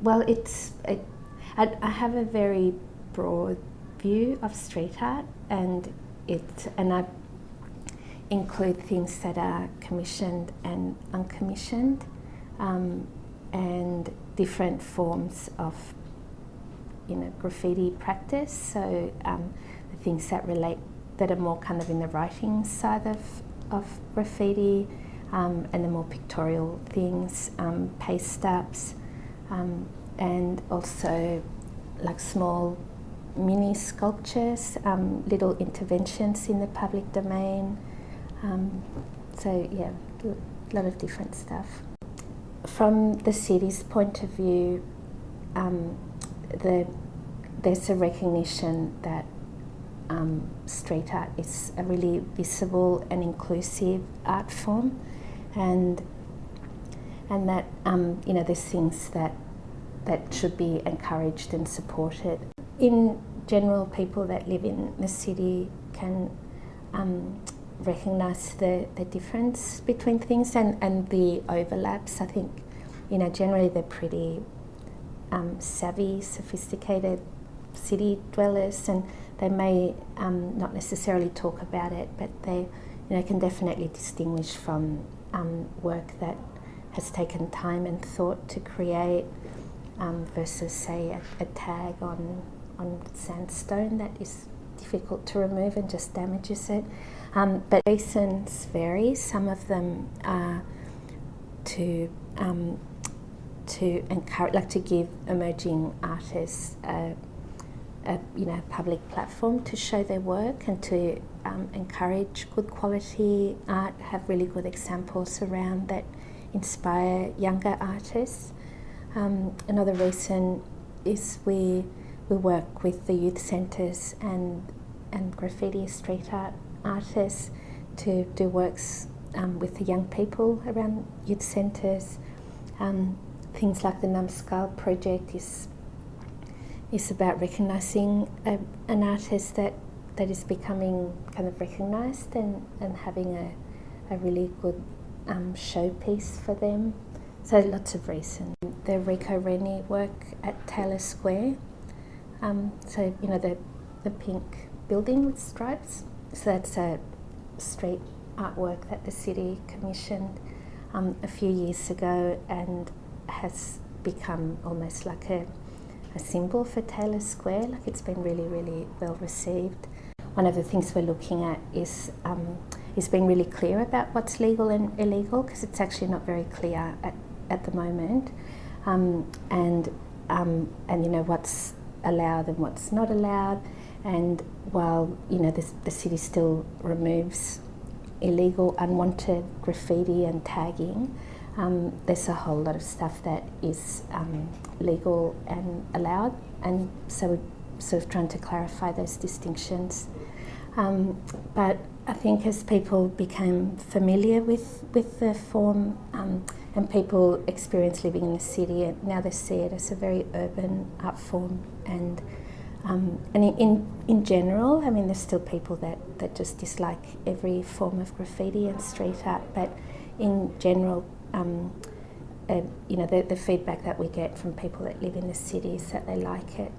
Well, I have a very broad view of street art, and I include things that are commissioned and uncommissioned, and different forms of graffiti practice. So the things that are more kind of in the writing side of graffiti, and the more pictorial things, paste ups, and also like small mini sculptures, little interventions in the public domain. So yeah, a lot of different stuff. From the city's point of view, there's a recognition that street art is a really visible and inclusive art form, and that there's things that should be encouraged and supported. In general, people that live in the city can recognise the difference between things and the overlaps. I think generally they're pretty savvy, sophisticated city dwellers, and they may not necessarily talk about it, but they can definitely distinguish from work that has taken time and thought to create, versus say a tag on sandstone that is difficult to remove and just damages it. But reasons vary. Some of them are to encourage, like to give emerging artists a public platform to show their work and to encourage good quality art, have really good examples around that inspire younger artists. Another reason is we work with the youth centres and graffiti street art artists to do works with the young people around youth centres. Things like the Numbskull project is about recognising an artist that is becoming kind of recognised and having a really good showpiece for them. So lots of reasons. The Rico Rennie work at Taylor Square, so the pink building with stripes. So that's a street artwork that the city commissioned a few years ago and has become almost like a symbol for Taylor Square. Like, it's been really, really well received. One of the things we're looking at is being really clear about what's legal and illegal, because it's actually not very clear at the moment, and what's allowed and what's not allowed. And while the city still removes illegal, unwanted graffiti and tagging, there's a whole lot of stuff that is legal and allowed, and so we're sort of trying to clarify those distinctions. But I think as people became familiar with the form, and people experience living in the city, and now they see it as a very urban art form, and in general, I mean, there's still people that just dislike every form of graffiti and street art, but in general, the feedback that we get from people that live in the city is that they like it.